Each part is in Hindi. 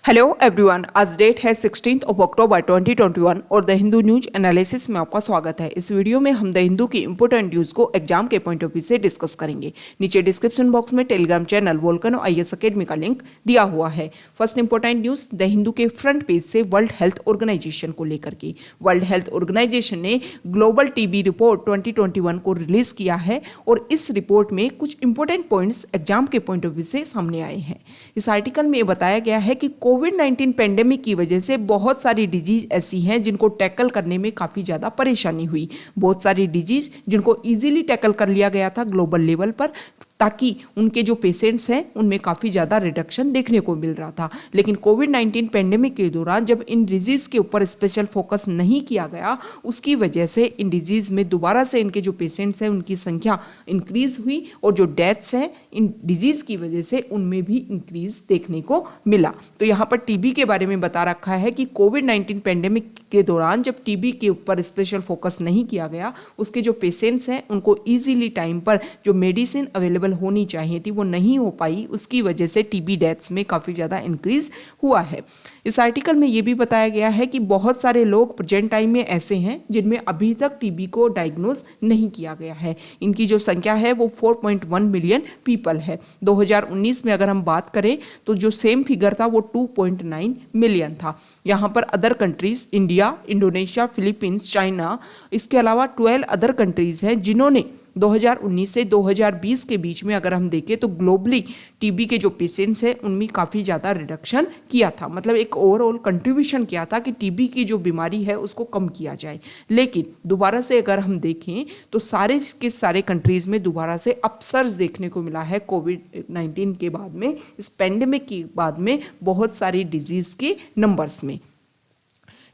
हेलो एवरीवन, आज डेट है 16 अक्टूबर 2021 और द हिंदू न्यूज एनालिसिस में आपका स्वागत है। इस वीडियो में हम द हिंदू की इंपोर्टेंट न्यूज को एग्जाम के पॉइंट ऑफ व्यू से डिस्कस करेंगे। नीचे डिस्क्रिप्शन बॉक्स में Telegram channel volcano IAS academy का लिंक दिया हुआ है। First important news the Hindu के फ्रंट पेज से वर्ल्ड हेल्थ ऑर्गेनाइजेशन को लेकर के। वर्ल्ड हेल्थ ऑर्गेनाइजेशन ने ग्लोबल टीबी रिपोर्ट 2021 को रिलीज किया है और इस रिपोर्ट में कुछ इंपोर्टेंट पॉइंट्स एग्जाम के पॉइंट ऑफ व्यू से सामने आए हैं। इस आर्टिकल में बताया गया है कि कोविड-19 पेंडेमिक की वजह से बहुत सारी डिजीज ऐसी हैं जिनको टैकल करने में काफ़ी ज़्यादा परेशानी हुई। बहुत सारी डिजीज जिनको इजीली टैकल कर लिया गया था ग्लोबल लेवल पर, ताकि उनके जो पेशेंट्स हैं उनमें काफ़ी ज़्यादा रिडक्शन देखने को मिल रहा था। लेकिन कोविड-19 पेंडेमिक के दौरान जब इन डिजीज़ के ऊपर स्पेशल फोकस नहीं किया गया, उसकी वजह से इन डिजीज़ में दोबारा से इनके जो पेशेंट्स हैं उनकी संख्या इंक्रीज हुई और जो डेथ्स हैं इन डिजीज़ की वजह से उनमें भी इंक्रीज देखने को मिला। तो यहाँ पर टीबी के बारे में बता रखा है कि कोविड-19 पेंडेमिक के दौरान जब टीबी के ऊपर स्पेशल फोकस नहीं किया गया, उसके जो पेशेंट्स हैं उनको ईजीली टाइम पर जो मेडिसिन अवेलेबल होनी चाहिए थी वो नहीं हो पाई, उसकी वजह से टीबी डेथ्स में काफ़ी ज़्यादा इंक्रीज हुआ है। इस आर्टिकल में ये भी बताया गया है कि बहुत सारे लोग प्रेजेंट टाइम में ऐसे हैं जिनमें अभी तक टीबी को डायग्नोज नहीं किया गया है। इनकी जो संख्या है वो 4.1 मिलियन पीपल है। 2019 में अगर हम बात करें तो जो सेम फिगर था वो 2.9 मिलियन था। यहाँ पर other countries India, Indonesia, Philippines, China, इसके अलावा 12 अदर कंट्रीज हैं जिन्होंने 2019 से 2020 के बीच में अगर हम देखें तो ग्लोबली टीबी के जो पेशेंट्स हैं उनमें काफ़ी ज़्यादा रिडक्शन किया था। मतलब एक ओवरऑल कंट्रीब्यूशन किया था कि टीबी की जो बीमारी है उसको कम किया जाए। लेकिन दोबारा से अगर हम देखें तो सारे के सारे कंट्रीज़ में दोबारा से अपसर्ज देखने को मिला है कोविड-19 के बाद में, इस पेंडेमिक के बाद में बहुत सारी डिजीज़ के नंबर्स में।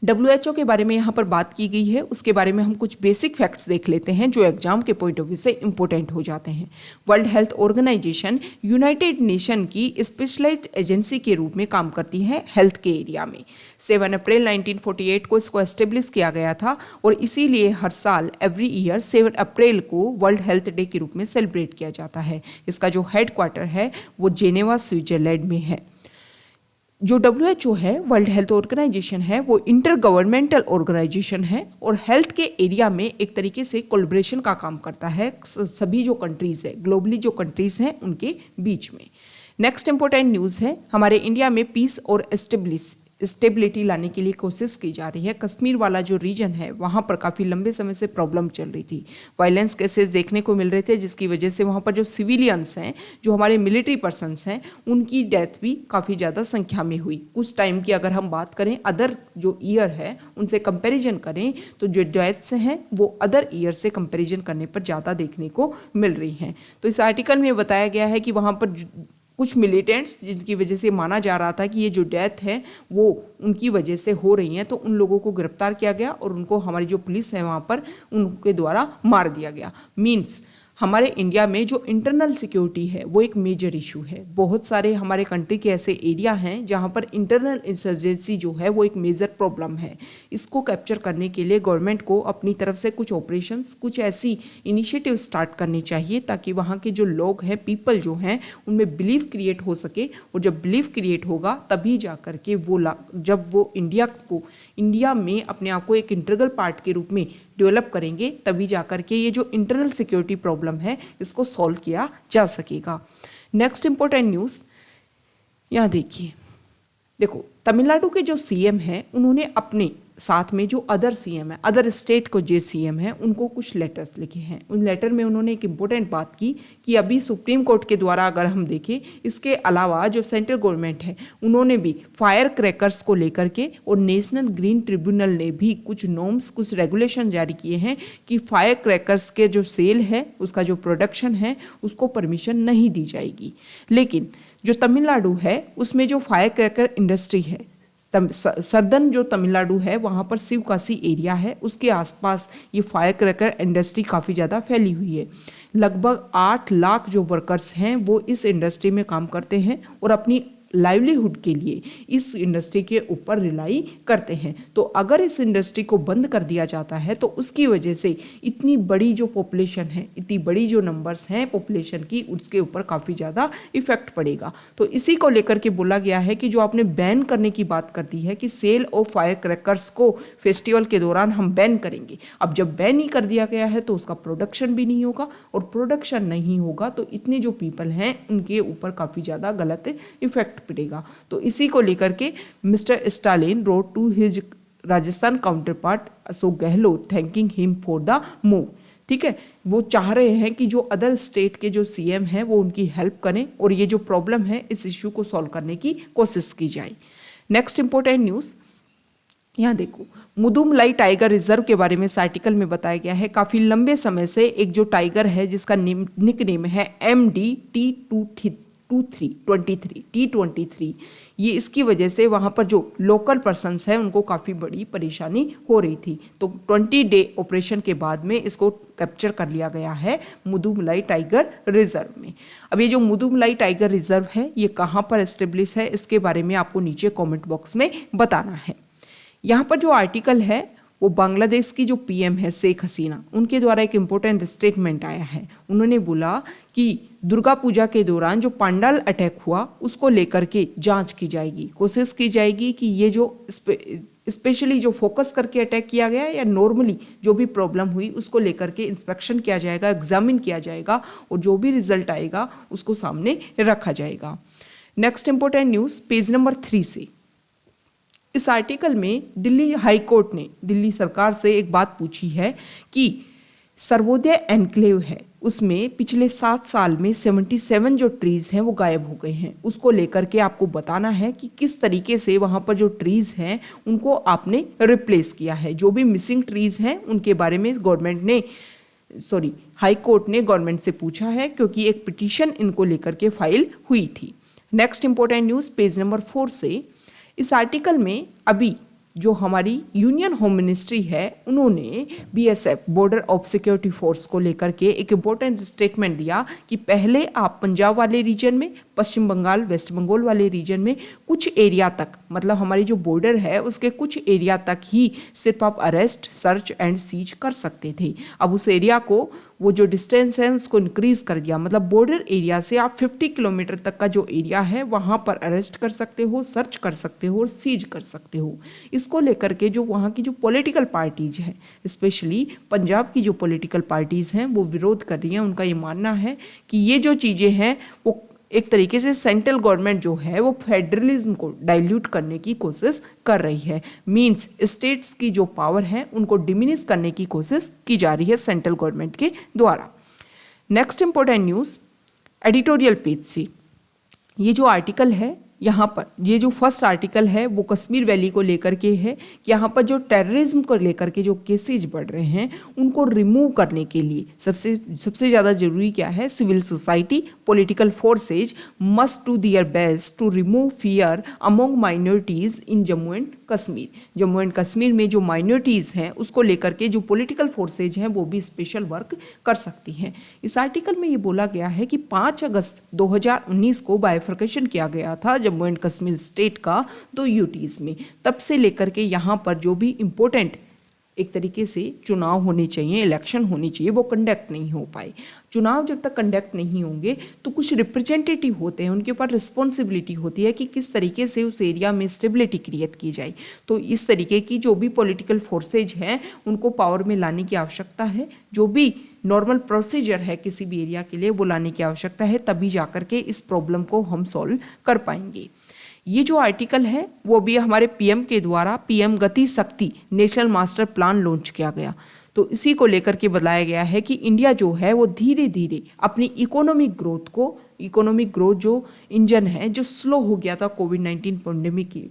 WHO के बारे में यहाँ पर बात की गई है, उसके बारे में हम कुछ बेसिक फैक्ट्स देख लेते हैं जो एग्जाम के पॉइंट ऑफ व्यू से इंपॉर्टेंट हो जाते हैं। World Health Organization United Nation की स्पेशलाइज्ड एजेंसी के रूप में काम करती है हेल्थ के एरिया में। 7 अप्रैल 1948 को इसको एस्टेब्लिश किया गया था और इसीलिए हर साल एवरी ईयर 7 अप्रैल को वर्ल्ड हेल्थ डे के रूप में सेलिब्रेट किया जाता है। इसका जो हेड क्वार्टर है वो जेनेवा, स्विट्जरलैंड में है। जो WHO है, वर्ल्ड हेल्थ ऑर्गेनाइजेशन है, वो इंटर गवर्नमेंटल ऑर्गेनाइजेशन है और हेल्थ के एरिया में एक तरीके से कोलैबोरेशन का काम करता है सभी जो कंट्रीज़ है, ग्लोबली जो कंट्रीज़ हैं उनके बीच में। नेक्स्ट इंपॉर्टेंट न्यूज़ है, हमारे इंडिया में पीस और स्टेबिलिटी लाने के लिए कोशिश की जा रही है। कश्मीर वाला जो रीजन है वहाँ पर काफ़ी लंबे समय से प्रॉब्लम चल रही थी, वायलेंस केसेस देखने को मिल रहे थे, जिसकी वजह से वहाँ पर जो सिविलियंस हैं, जो हमारे मिलिट्री पर्सनस हैं, उनकी डेथ भी काफ़ी ज़्यादा संख्या में हुई। कुछ टाइम की अगर हम बात करें, अदर जो ईयर है उनसे कंपेरिजन करें तो जो डेथ्स हैं वो अदर ईयर से कंपेरिजन करने पर ज़्यादा देखने को मिल रही हैं। तो इस आर्टिकल में बताया गया है कि वहाँ पर कुछ मिलिटेंट्स जिनकी वजह से माना जा रहा था कि ये जो डेथ है वो उनकी वजह से हो रही हैं, तो उन लोगों को गिरफ्तार किया गया और उनको हमारी जो पुलिस है वहाँ पर उनके द्वारा मार दिया गया। मीन्स हमारे इंडिया में जो इंटरनल सिक्योरिटी है वो एक मेजर इशू है। बहुत सारे हमारे कंट्री के ऐसे एरिया हैं जहाँ पर इंटरनल इंसर्जेंसी जो है वो एक मेजर प्रॉब्लम है। इसको कैप्चर करने के लिए गवर्नमेंट को अपनी तरफ से कुछ ऑपरेशंस, कुछ ऐसी इनिशिएटिव स्टार्ट करनी चाहिए ताकि वहाँ के जो लोग हैं, पीपल जो हैं, उनमें बिलीव क्रिएट हो सके। और जब बिलीव क्रिएट होगा तभी जा कर के जब वो इंडिया में अपने आप को एक इंटीग्रल पार्ट के रूप में डेवलप करेंगे, तभी जाकर के ये जो इंटरनल सिक्योरिटी प्रॉब्लम है इसको सॉल्व किया जा सकेगा। नेक्स्ट इंपॉर्टेंट न्यूज़ यहाँ देखो तमिलनाडु के जो सीएम हैं उन्होंने अपने साथ में जो अदर सीएम है, अदर स्टेट को जो सीएम है, उनको कुछ लेटर्स लिखे हैं। उन लेटर में उन्होंने एक इम्पोर्टेंट बात की कि अभी सुप्रीम कोर्ट के द्वारा अगर हम देखें, इसके अलावा जो सेंट्रल गवर्नमेंट है उन्होंने भी फायर क्रैकर्स को लेकर के और नेशनल ग्रीन ट्रिब्यूनल ने भी कुछ नॉर्म्स, कुछ रेगुलेशन जारी किए हैं कि फायर क्रैकर्स के जो सेल है, उसका जो प्रोडक्शन है, उसको परमिशन नहीं दी जाएगी। लेकिन जो तमिलनाडु है उसमें जो फायर क्रैकर इंडस्ट्री है, सर्दन जो तमिलनाडु है वहाँ पर शिवकाशी एरिया है, उसके आसपास ये फायर क्रैकर इंडस्ट्री काफ़ी ज़्यादा फैली हुई है। लगभग 8 लाख जो वर्कर्स हैं वो इस इंडस्ट्री में काम करते हैं और अपनी लाइवलीहुड के लिए इस इंडस्ट्री के ऊपर रिलाई करते हैं। तो अगर इस इंडस्ट्री को बंद कर दिया जाता है तो उसकी वजह से इतनी बड़ी जो पॉपुलेशन है, इतनी बड़ी जो नंबर्स हैं पॉपुलेशन की, उसके ऊपर काफ़ी ज़्यादा इफेक्ट पड़ेगा। तो इसी को लेकर के बोला गया है कि जो आपने बैन करने की बात कर दी है कि सेल ऑफ फायर क्रैकर्स को फेस्टिवल के दौरान हम बैन करेंगे। अब जब बैन ही कर दिया गया है तो उसका प्रोडक्शन भी नहीं होगा, और प्रोडक्शन नहीं होगा तो इतने जो पीपल हैं उनके ऊपर काफ़ी ज़्यादा गलत इफेक्ट पड़ेगा। तो इसी को लेकर के Mr Stalin wrote to his Rajasthan counterpart Ashok Gehlot thanking him for the move. ठीक है, वो चाह रहे हैं कि जो अदर स्टेट के जो सीएम हैं वो उनकी हेल्प करें और ये जो प्रॉब्लम है इस इश्यू को सॉल्व करने की कोशिश की जाए। नेक्स्ट इंपॉर्टेंट न्यूज़ यहाँ देखो, मुदुमलाई टाइगर रिजर्व के बारे में इस आर्टिकल में बताया गया है। काफ़ी लंबे समय से एक जो टाइगर है जिसका निक नेम है MD-T23, ये इसकी वजह से वहाँ पर जो लोकल पर्सन्स हैं उनको काफ़ी बड़ी परेशानी हो रही थी। तो 20 डे ऑपरेशन के बाद में इसको कैप्चर कर लिया गया है मुदुमलाई टाइगर रिजर्व में। अब ये जो मुदुमलाई टाइगर रिजर्व है ये कहाँ पर एस्टेब्लिश है, इसके बारे में आपको नीचे कॉमेंट बॉक्स में बताना है। यहाँ पर जो आर्टिकल है वो बांग्लादेश की जो पीएम है शेख हसीना, उनके द्वारा एक इम्पोर्टेंट स्टेटमेंट आया है। उन्होंने बोला कि दुर्गा पूजा के दौरान जो पांडाल अटैक हुआ उसको लेकर के जांच की जाएगी, कोशिश की जाएगी कि ये जो स्पेशली जो फोकस करके अटैक किया गया या नॉर्मली जो भी प्रॉब्लम हुई उसको लेकर के इंस्पेक्शन किया जाएगा, एग्जामिन किया जाएगा और जो भी रिजल्ट आएगा उसको सामने रखा जाएगा। Next important news page number 3 से, इस आर्टिकल में दिल्ली हाई कोर्ट ने दिल्ली सरकार से एक बात पूछी है कि सर्वोदय एनक्लेव है उसमें पिछले 7 साल में 77 जो ट्रीज़ हैं वो गायब हो गए हैं। उसको लेकर के आपको बताना है कि किस तरीके से वहाँ पर जो ट्रीज़ हैं उनको आपने रिप्लेस किया है। जो भी मिसिंग ट्रीज़ हैं उनके बारे में हाई कोर्ट ने गवर्नमेंट से पूछा है, क्योंकि एक पिटीशन इनको लेकर के फाइल हुई थी। Next important news page number 4 से, इस आर्टिकल में अभी जो हमारी यूनियन होम मिनिस्ट्री है उन्होंने BSF border of security force को लेकर के एक इम्पोर्टेंट स्टेटमेंट दिया कि पहले आप पंजाब वाले रीजन में, पश्चिम बंगाल, वेस्ट बंगाल वाले रीजन में कुछ एरिया तक, मतलब हमारी जो बॉर्डर है उसके कुछ एरिया तक ही सिर्फ आप अरेस्ट, सर्च एंड सीज कर सकते थे। अब उस एरिया को, वो जो डिस्टेंस है उसको इंक्रीज कर दिया, मतलब बॉर्डर एरिया से आप 50 किलोमीटर तक का जो एरिया है वहाँ पर अरेस्ट कर सकते हो, सर्च कर सकते हो और सीज कर सकते हो। इसको लेकर के जो वहाँ की जो पॉलिटिकल पार्टीज हैं, स्पेशली पंजाब की जो पॉलिटिकल पार्टीज हैं वो विरोध कर रही हैं। उनका ये मानना है कि ये जो चीज़ें हैं वो एक तरीके से सेंट्रल गवर्नमेंट जो है वो फेडरलिज्म को डाइल्यूट करने की कोशिश कर रही है। मींस स्टेट्स की जो पावर है उनको डिमिनिश करने की कोशिश की जा रही है सेंट्रल गवर्नमेंट के द्वारा। Next important news editorial page से, ये जो आर्टिकल है यहाँ पर, ये जो फर्स्ट आर्टिकल है वो कश्मीर वैली को लेकर के है। यहाँ पर जो टेररिज्म को लेकर के जो केसेज बढ़ रहे हैं उनको रिमूव करने के लिए सबसे ज़्यादा जरूरी क्या है, civil society, political forces must do their best to remove fear among minorities in Jammu and Kashmir. Jammu and Kashmir में जो माइनॉरिटीज़ हैं उसको लेकर के जो पॉलिटिकल फोर्सेज हैं वो भी स्पेशल वर्क कर सकती हैं। इस आर्टिकल में ये बोला गया है कि 5 अगस्त 2019 को बाइफर्केशन किया गया था जम्मू एंड कश्मीर स्टेट का 2 यूटीज में। तब से लेकर के यहाँ पर जो भी इम्पोर्टेंट एक तरीके से चुनाव होने चाहिए, इलेक्शन होनी चाहिए, वो कंडक्ट नहीं हो पाए। चुनाव जब तक कंडक्ट नहीं होंगे तो कुछ रिप्रेजेंटेटिव होते हैं, उनके ऊपर रिस्पॉन्सिबिलिटी होती है कि किस तरीके से उस एरिया में स्टेबिलिटी क्रिएट की जाए। तो इस तरीके की जो भी पॉलिटिकल फोर्सेज हैं उनको पावर में लाने की आवश्यकता है। जो भी नॉर्मल प्रोसीजर है किसी भी एरिया के लिए वो लाने की आवश्यकता है, तभी जाकर के इस प्रॉब्लम को हम सॉल्व कर पाएंगे। ये जो आर्टिकल है वो भी हमारे पीएम के द्वारा पीएम गति शक्ति नेशनल मास्टर प्लान लॉन्च किया गया। तो इसी को लेकर के बताया गया है कि इंडिया जो है वो धीरे धीरे अपनी इकोनॉमिक ग्रोथ जो इंजन है जो स्लो हो गया था कोविड-19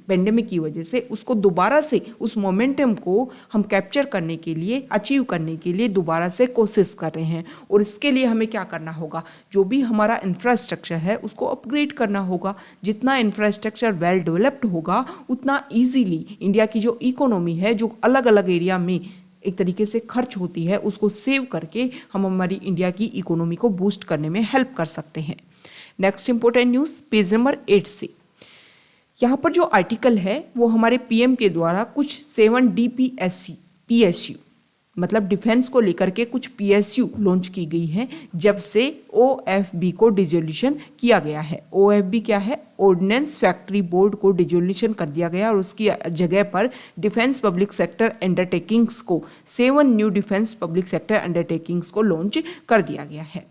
पेंडेमिक की वजह से, उसको दोबारा से उस मोमेंटम को हम कैप्चर करने के लिए, अचीव करने के लिए दोबारा से कोशिश कर रहे हैं। और इसके लिए हमें क्या करना होगा, जो भी हमारा इंफ्रास्ट्रक्चर है उसको अपग्रेड करना होगा। जितना इंफ्रास्ट्रक्चर वेल डेवलप्ड होगा उतना ईजीली इंडिया की जो इकोनॉमी है, जो अलग अलग एरिया में एक तरीके से खर्च होती है, उसको सेव करके हम हमारी इंडिया की इकोनॉमी को बूस्ट करने में हेल्प कर सकते हैं। Next important news page number 8 से, यहाँ पर जो आर्टिकल है वो हमारे पीएम के द्वारा कुछ 7 PSU मतलब डिफेंस को लेकर के कुछ PSU लॉन्च की गई है जब से OFB को डिजोल्यूशन किया गया है। OFB क्या है? ऑर्डिनेंस फैक्ट्री बोर्ड को डिजोल्यूशन कर दिया गया और उसकी जगह पर डिफेंस पब्लिक सेक्टर अंडरटेकिंग्स को 7 new defence public sector undertakings को लॉन्च कर दिया गया है।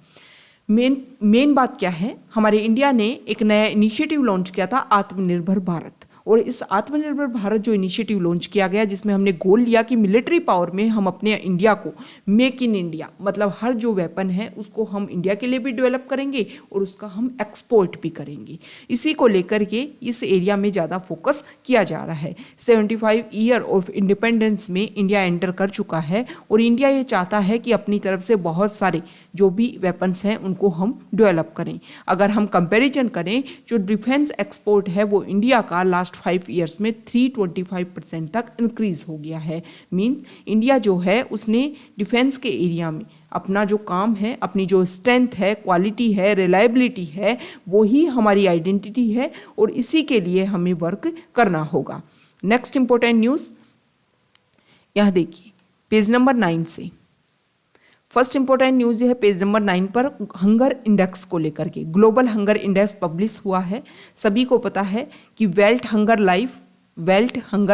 मेन बात क्या है? हमारे इंडिया ने एक नया इनिशिएटिव लॉन्च किया था, आत्मनिर्भर भारत। और इस आत्मनिर्भर भारत जो इनिशिएटिव लॉन्च किया गया, जिसमें हमने गोल लिया कि मिलिट्री पावर में हम अपने इंडिया को मेक इन इंडिया मतलब हर जो वेपन है उसको हम इंडिया के लिए भी डेवलप करेंगे और उसका हम एक्सपोर्ट भी करेंगे। इसी को लेकर के इस एरिया में ज़्यादा फोकस किया जा रहा है। 75 ईयर ऑफ इंडिपेंडेंस में इंडिया एंटर कर चुका है और इंडिया ये चाहता है कि अपनी तरफ से बहुत सारे जो भी वेपन्स हैं उनको हम डेवलप करें। अगर हम कंपैरिजन करें, जो डिफेंस एक्सपोर्ट है वो इंडिया का लास्ट 5 ईयर्स में 325% तक इंक्रीज हो गया है। मीन्स इंडिया जो है उसने डिफेंस के एरिया में अपना जो काम है, अपनी जो स्ट्रेंथ है, क्वालिटी है, रिलायबिलिटी है, वो ही हमारी आइडेंटिटी है और इसी के लिए हमें वर्क करना होगा। नेक्स्ट इंपॉर्टेंट न्यूज़ यहाँ देखिए पेज नंबर 9 से। फर्स्ट इंपॉर्टेंट न्यूज़ है पेज नंबर 9 पर हंगर इंडेक्स को लेकर के। ग्लोबल हंगर इंडेक्स पब्लिश हुआ है। सभी को पता है कि वेल्थ हंगर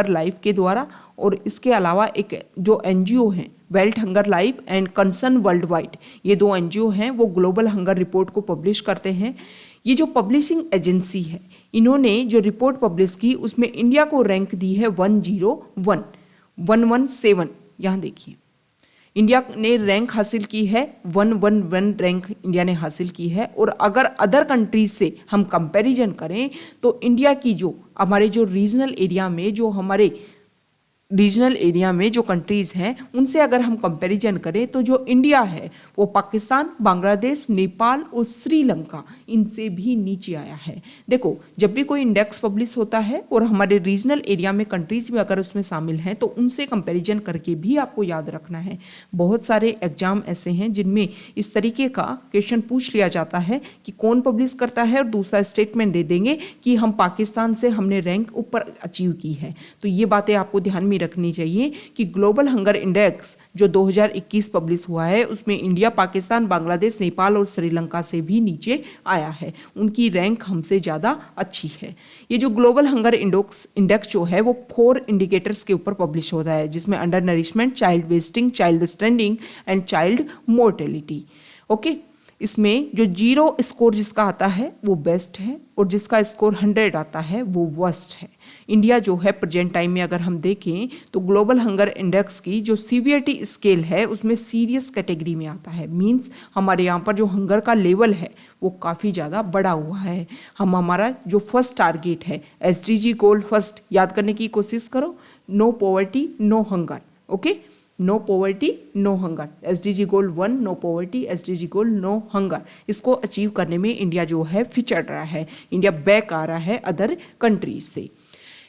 लाइफ के द्वारा और इसके अलावा एक जो NGO हैं wealth hunger life and concern world wide, ये 2 NGO हैं, वो ग्लोबल हंगर रिपोर्ट को पब्लिश करते हैं। ये जो पब्लिशिंग एजेंसी है, इन्होंने जो रिपोर्ट पब्लिश की उसमें इंडिया को रैंक दी है 117। यहाँ देखिए इंडिया ने रैंक हासिल की है 111 रैंक इंडिया ने हासिल की है। और अगर अदर कंट्रीज से हम कंपैरिजन करें तो इंडिया की जो हमारे जो रीजनल एरिया में जो कंट्रीज़ हैं उनसे अगर हम कंपैरिजन करें तो जो इंडिया है वो पाकिस्तान, बांग्लादेश, नेपाल और श्रीलंका इनसे भी नीचे आया है। देखो, जब भी कोई इंडेक्स पब्लिश होता है और हमारे रीजनल एरिया में कंट्रीज भी अगर उसमें शामिल हैं तो उनसे कंपैरिजन करके भी आपको याद रखना है। बहुत सारे एग्जाम ऐसे हैं जिनमें इस तरीके का क्वेश्चन पूछ लिया जाता है कि कौन पब्लिश करता है और दूसरा स्टेटमेंट दे देंगे कि हम पाकिस्तान से हमने रैंक ऊपर अचीव की है। तो ये बातें आपको ध्यान में रखनी चाहिए कि ग्लोबल हंगर इंडेक्स जो 2021 पब्लिश हुआ है उसमें इंडिया, पाकिस्तान, बांग्लादेश, नेपाल और श्रीलंका से भी नीचे आया है। उनकी रैंक हमसे ज़्यादा अच्छी है। ये जो ग्लोबल हंगर इंडेक्स जो है वो 4 इंडिकेटर्स के ऊपर पब्लिश होता है, जिसमें under nourishment, child wasting, child standing and child mortality. Okay, इसमें जो 0 स्कोर जिसका आता है वो बेस्ट है और जिसका स्कोर 100 आता है वो वर्स्ट है। इंडिया जो है प्रेजेंट टाइम में अगर हम देखें तो ग्लोबल हंगर इंडेक्स की जो सीवियरिटी स्केल है उसमें सीरियस कैटेगरी में आता है। मींस हमारे यहाँ पर जो हंगर का लेवल है वो काफ़ी ज़्यादा बढ़ा हुआ है। हमारा जो फर्स्ट टारगेट है SDG गोल फर्स्ट याद करने की कोशिश करो, no poverty no hunger. Okay, no poverty no hunger, SDG goal 1 no poverty, SDG goal no hunger. इसको अचीव करने में इंडिया जो है पिछड़ रहा है, इंडिया बैक आ रहा है अदर कंट्रीज से।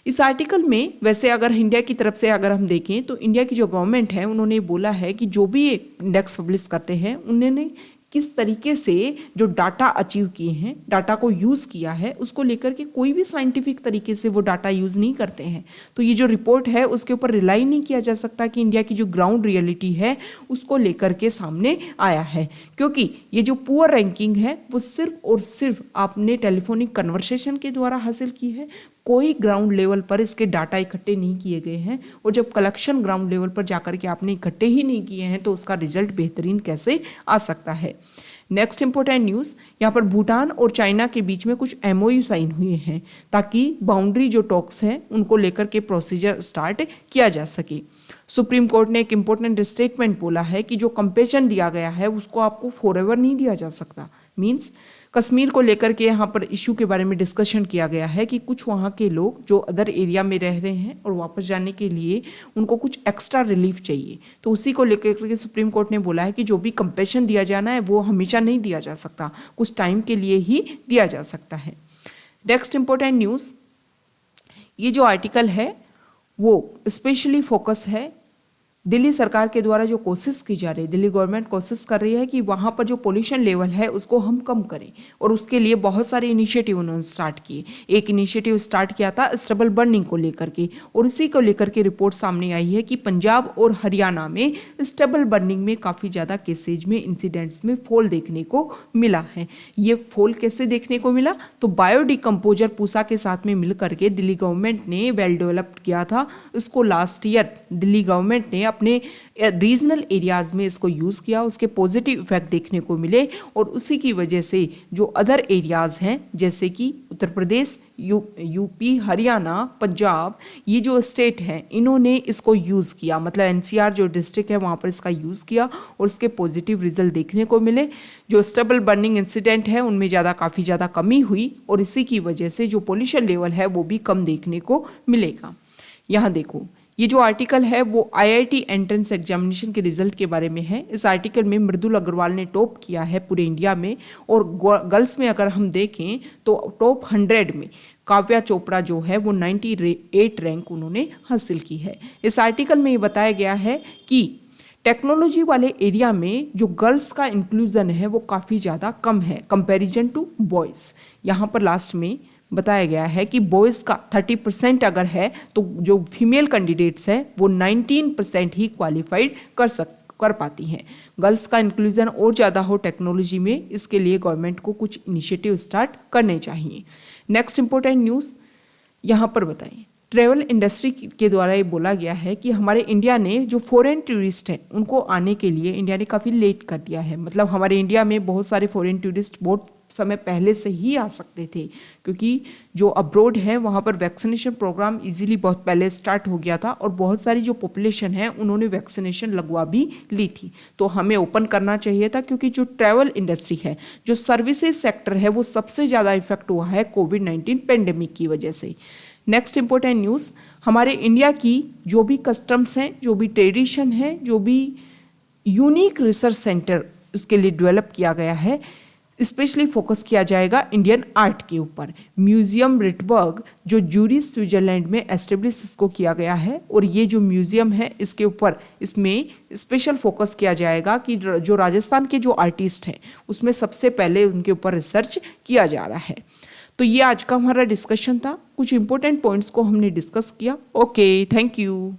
इस आर्टिकल में वैसे अगर इंडिया की तरफ से अगर हम देखें तो इंडिया की जो गवर्नमेंट है उन्होंने बोला है कि जो भी इंडेक्स पब्लिश करते हैं उन्होंने किस तरीके से जो डाटा अचीव किए हैं, डाटा को यूज़ किया है, उसको लेकर के कोई भी साइंटिफिक तरीके से वो डाटा यूज़ नहीं करते हैं। तो ये जो रिपोर्ट है उसके ऊपर रिलाई नहीं किया जा सकता कि इंडिया की जो ग्राउंड रियलिटी है उसको लेकर के सामने आया है, क्योंकि ये जो पुअर रैंकिंग है वो सिर्फ और सिर्फ आपने टेलीफोनिक कन्वर्सेशन के द्वारा हासिल की है। कोई ग्राउंड लेवल पर इसके डाटा इकट्ठे नहीं किए गए हैं और जब कलेक्शन ग्राउंड लेवल पर जाकर के आपने इकट्ठे ही नहीं किए हैं तो उसका रिजल्ट बेहतरीन कैसे आ सकता है। नेक्स्ट इंपॉर्टेंट न्यूज़, यहाँ पर भूटान और चाइना के बीच में कुछ MOU साइन हुए हैं ताकि बाउंड्री जो टॉक्स हैं उनको लेकर के प्रोसीजर स्टार्ट किया जा सके। सुप्रीम कोर्ट ने एक इम्पोर्टेंट स्टेटमेंट बोला है कि जो कंपेशन दिया गया है उसको आपको फॉरएवर नहीं दिया जा सकता। मीन्स कश्मीर को लेकर के यहाँ पर इशू के बारे में डिस्कशन किया गया है कि कुछ वहाँ के लोग जो अदर एरिया में रह रहे हैं और वापस जाने के लिए उनको कुछ एक्स्ट्रा रिलीफ चाहिए, तो उसी को लेकर के सुप्रीम कोर्ट ने बोला है कि जो भी कंपेशन दिया जाना है वो हमेशा नहीं दिया जा सकता, कुछ टाइम के लिए ही दिया जा सकता है। नेक्स्ट इंपॉर्टेंट न्यूज़, ये जो आर्टिकल है वो स्पेशली फोकस है दिल्ली सरकार के द्वारा जो कोशिश की जा रही है, दिल्ली गवर्नमेंट कोशिश कर रही है कि वहाँ पर जो पोल्यूशन लेवल है उसको हम कम करें, और उसके लिए बहुत सारे इनिशिएटिव उन्होंने स्टार्ट किए। एक इनिशिएटिव स्टार्ट किया था स्टबल बर्निंग को लेकर के, और इसी को लेकर के रिपोर्ट सामने आई है कि पंजाब और हरियाणा में स्टबल बर्निंग में काफ़ी ज़्यादा केसेज में, इंसिडेंट्स में फॉल देखने को मिला है। ये फॉल कैसे देखने को मिला? तो बायोडिकम्पोजर पूसा के साथ में मिल करके दिल्ली गवर्नमेंट ने वेल डेवलप्ड किया था इसको। लास्ट ईयर दिल्ली गवर्नमेंट ने अपने रीजनल एरियाज में इसको यूज़ किया, उसके पॉजिटिव इफेक्ट देखने को मिले, और उसी की वजह से जो अदर एरियाज हैं जैसे कि उत्तर प्रदेश, यूपी, हरियाणा, पंजाब, ये जो स्टेट हैं इन्होंने इसको यूज़ किया, मतलब एनसीआर जो डिस्ट्रिक्ट है वहाँ पर इसका यूज़ किया और इसके पॉजिटिव रिजल्ट देखने को मिले। जो स्टबल बर्निंग इंसिडेंट है उनमें काफ़ी ज़्यादा कमी हुई, और इसी की वजह से जो पोल्यूशन लेवल है वो भी कम देखने को मिलेगा। यहाँ देखो, ये जो आर्टिकल है वो आईआईटी एंट्रेंस एग्जामिनेशन के रिजल्ट के बारे में है। इस आर्टिकल में मृदुल अग्रवाल ने टॉप किया है पूरे इंडिया में, और गर्ल्स में अगर हम देखें तो टॉप 100 में काव्या चोपड़ा जो है वो 98 रैंक उन्होंने हासिल की है। इस आर्टिकल में ये बताया गया है कि टेक्नोलॉजी वाले एरिया में जो गर्ल्स का इंक्लूजन है वो काफ़ी ज़्यादा कम है कंपैरिजन टू बॉयज़। यहाँ पर लास्ट में बताया गया है कि बॉयज़ का 30% अगर है तो जो फीमेल कैंडिडेट्स हैं वो 19% ही क्वालिफाइड कर पाती हैं। गर्ल्स का इंक्लूजन और ज़्यादा हो टेक्नोलॉजी में, इसके लिए गवर्नमेंट को कुछ इनिशिएटिव स्टार्ट करने चाहिए। नेक्स्ट इंपॉर्टेंट न्यूज़ यहाँ पर बताएं। ट्रैवल इंडस्ट्री के द्वारा ये बोला गया है कि हमारे इंडिया ने जो फॉरेन टूरिस्ट हैं उनको आने के लिए इंडिया ने काफ़ी लेट कर दिया है। मतलब हमारे इंडिया में बहुत सारे फॉरेन टूरिस्ट बहुत समय पहले से ही आ सकते थे, क्योंकि जो अब्रॉड है वहाँ पर वैक्सीनेशन प्रोग्राम इजीली बहुत पहले स्टार्ट हो गया था, और बहुत सारी जो पॉपुलेशन है उन्होंने वैक्सीनेशन लगवा भी ली थी। तो हमें ओपन करना चाहिए था, क्योंकि जो ट्रैवल इंडस्ट्री है, जो सर्विसेज सेक्टर है, वो सबसे ज़्यादा इफेक्ट हुआ है कोविड-19 पेंडेमिक की वजह से। नेक्स्ट इंपॉर्टेंट न्यूज़, हमारे इंडिया की जो भी कस्टम्स हैं, जो भी ट्रेडिशन है, जो भी यूनिक रिसर्च सेंटर उसके लिए डेवलप किया गया है, स्पेशली फोकस किया जाएगा इंडियन आर्ट के ऊपर। म्यूजियम रिटबर्ग जो ज्यूरिख स्विट्जरलैंड में एस्टेब्लिश इसको किया गया है, और ये जो म्यूजियम है इसके ऊपर इसमें स्पेशल फोकस किया जाएगा कि जो राजस्थान के जो आर्टिस्ट हैं उसमें सबसे पहले उनके ऊपर रिसर्च किया जा रहा है। तो ये आज का हमारा डिस्कशन था, कुछ इंपॉर्टेंट पॉइंट्स को हमने डिस्कस किया। Okay, thank you.